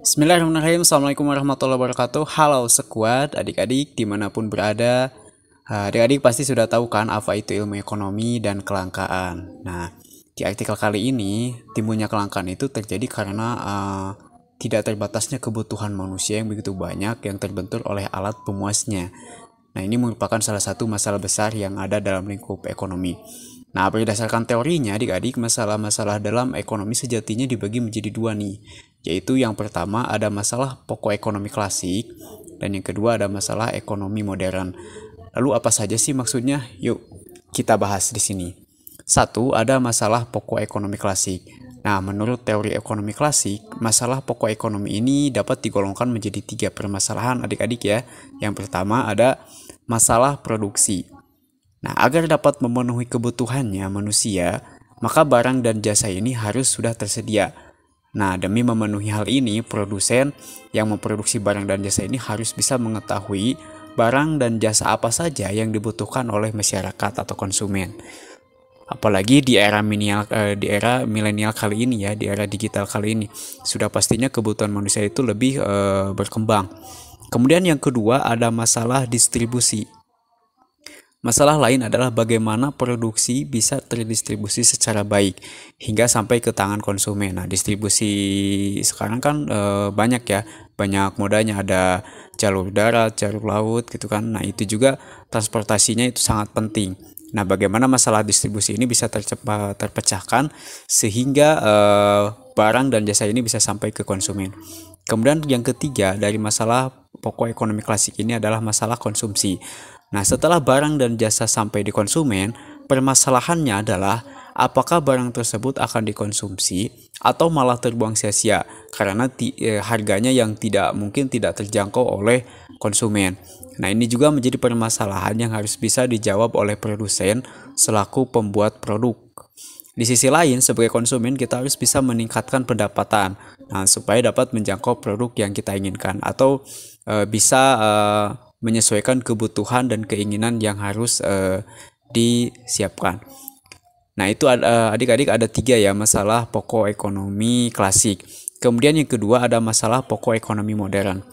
Bismillahirrahmanirrahim. Assalamualaikum warahmatullahi wabarakatuh. Halo sekuat, adik-adik dimanapun berada. Adik-adik pasti sudah tahu kan apa itu ilmu ekonomi dan kelangkaan. Nah, di artikel kali ini, timbulnya kelangkaan itu terjadi karena tidak terbatasnya kebutuhan manusia yang begitu banyak yang terbentur oleh alat pemuasnya. Nah, ini merupakan salah satu masalah besar yang ada dalam lingkup ekonomi. Nah, berdasarkan teorinya, adik-adik, masalah-masalah dalam ekonomi sejatinya dibagi menjadi dua nih, yaitu yang pertama ada masalah pokok ekonomi klasik, dan yang kedua ada masalah ekonomi modern. Lalu apa saja sih maksudnya? Yuk, kita bahas di sini. Satu, ada masalah pokok ekonomi klasik. Nah, menurut teori ekonomi klasik, masalah pokok ekonomi ini dapat digolongkan menjadi tiga permasalahan adik-adik ya. Yang pertama ada masalah produksi. Nah, agar dapat memenuhi kebutuhannya manusia, maka barang dan jasa ini harus sudah tersedia. Nah, demi memenuhi hal ini, produsen yang memproduksi barang dan jasa ini harus bisa mengetahui barang dan jasa apa saja yang dibutuhkan oleh masyarakat atau konsumen. Apalagi di era milenial kali ini ya, di era digital kali ini, sudah pastinya kebutuhan manusia itu lebih berkembang. Kemudian yang kedua ada masalah distribusi. Masalah lain adalah bagaimana produksi bisa terdistribusi secara baik hingga sampai ke tangan konsumen. Nah, distribusi sekarang kan banyak ya, banyak modanya, ada jalur darat, jalur laut gitu kan. Nah, itu juga transportasinya itu sangat penting. Nah, bagaimana masalah distribusi ini bisa terpecahkan sehingga barang dan jasa ini bisa sampai ke konsumen. Kemudian yang ketiga dari masalah pokok ekonomi klasik ini adalah masalah konsumsi. Nah, setelah barang dan jasa sampai di konsumen, permasalahannya adalah apakah barang tersebut akan dikonsumsi atau malah terbuang sia-sia karena harganya yang tidak terjangkau oleh konsumen. Nah, ini juga menjadi permasalahan yang harus bisa dijawab oleh produsen selaku pembuat produk. Di sisi lain, sebagai konsumen kita harus bisa meningkatkan pendapatan, nah, supaya dapat menjangkau produk yang kita inginkan atau bisa menyesuaikan kebutuhan dan keinginan yang harus disiapkan. Nah, itu adik-adik ada tiga ya masalah pokok ekonomi klasik. Kemudian yang kedua ada masalah pokok ekonomi modern.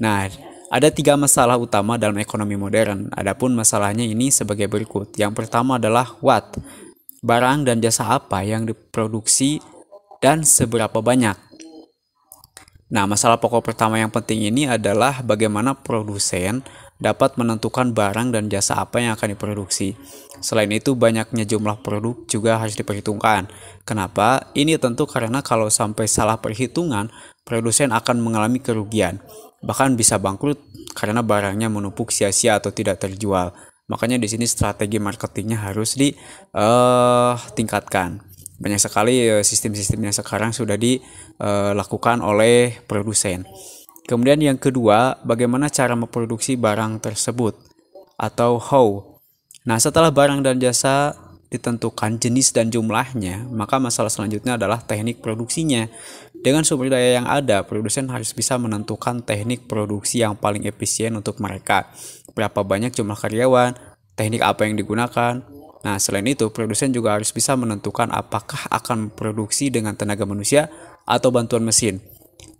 Nah, ada tiga masalah utama dalam ekonomi modern. Adapun masalahnya ini sebagai berikut. Yang pertama adalah what? Barang dan jasa apa yang diproduksi dan seberapa banyak. Nah, masalah pokok pertama yang penting ini adalah bagaimana produsen dapat menentukan barang dan jasa apa yang akan diproduksi. Selain itu, banyaknya jumlah produk juga harus diperhitungkan. Kenapa? Ini tentu karena kalau sampai salah perhitungan, produsen akan mengalami kerugian. Bahkan bisa bangkrut karena barangnya menumpuk sia-sia atau tidak terjual. Makanya di sini strategi marketingnya harus ditingkatkan. Banyak sekali sistem-sistem yang sekarang sudah dilakukan oleh produsen. Kemudian yang kedua, bagaimana cara memproduksi barang tersebut atau how. Nah, setelah barang dan jasa ditentukan jenis dan jumlahnya, maka masalah selanjutnya adalah teknik produksinya. Dengan sumber daya yang ada, produsen harus bisa menentukan teknik produksi yang paling efisien untuk mereka. Berapa banyak jumlah karyawan, teknik apa yang digunakan. Nah, selain itu, produsen juga harus bisa menentukan apakah akan produksi dengan tenaga manusia atau bantuan mesin.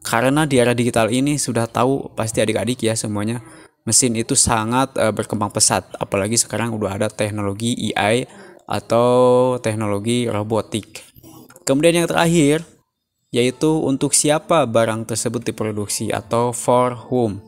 Karena di era digital ini sudah tahu pasti adik-adik ya semuanya, mesin itu sangat berkembang pesat. Apalagi sekarang udah ada teknologi AI atau teknologi robotik. Kemudian yang terakhir, yaitu untuk siapa barang tersebut diproduksi atau for whom.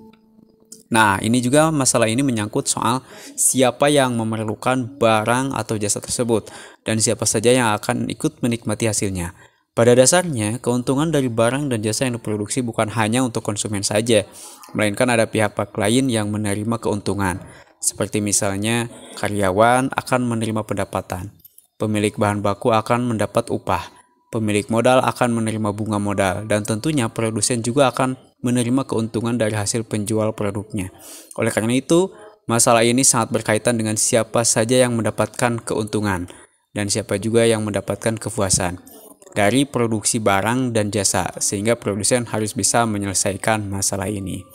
Nah, ini juga masalah ini menyangkut soal siapa yang memerlukan barang atau jasa tersebut dan siapa saja yang akan ikut menikmati hasilnya. Pada dasarnya, keuntungan dari barang dan jasa yang diproduksi bukan hanya untuk konsumen saja, melainkan ada pihak-pihak lain yang menerima keuntungan. Seperti misalnya, karyawan akan menerima pendapatan, pemilik bahan baku akan mendapat upah, pemilik modal akan menerima bunga modal, dan tentunya produsen juga akan menerima keuntungan dari hasil penjual produknya. Oleh karena itu, masalah ini sangat berkaitan dengan siapa saja yang mendapatkan keuntungan dan siapa juga yang mendapatkan kepuasan dari produksi barang dan jasa, sehingga produsen harus bisa menyelesaikan masalah ini.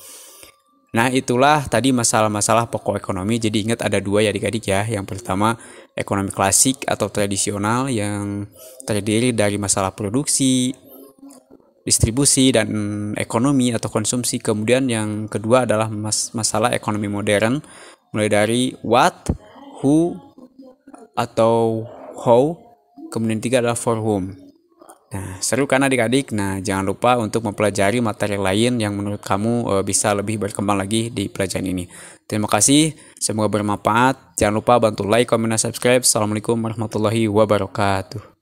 Nah, itulah tadi masalah-masalah pokok ekonomi. Jadi ingat ada dua ya adik-adik ya. Yang pertama ekonomi klasik atau tradisional yang terdiri dari masalah produksi, distribusi dan ekonomi atau konsumsi. Kemudian yang kedua adalah masalah ekonomi modern, mulai dari what, who, atau how. Kemudian tiga adalah for whom. Nah, seru kan adik-adik? Nah, jangan lupa untuk mempelajari materi lain yang menurut kamu bisa lebih berkembang lagi di pelajaran ini. Terima kasih, semoga bermanfaat. Jangan lupa bantu like, comment, dan subscribe. Assalamualaikum warahmatullahi wabarakatuh.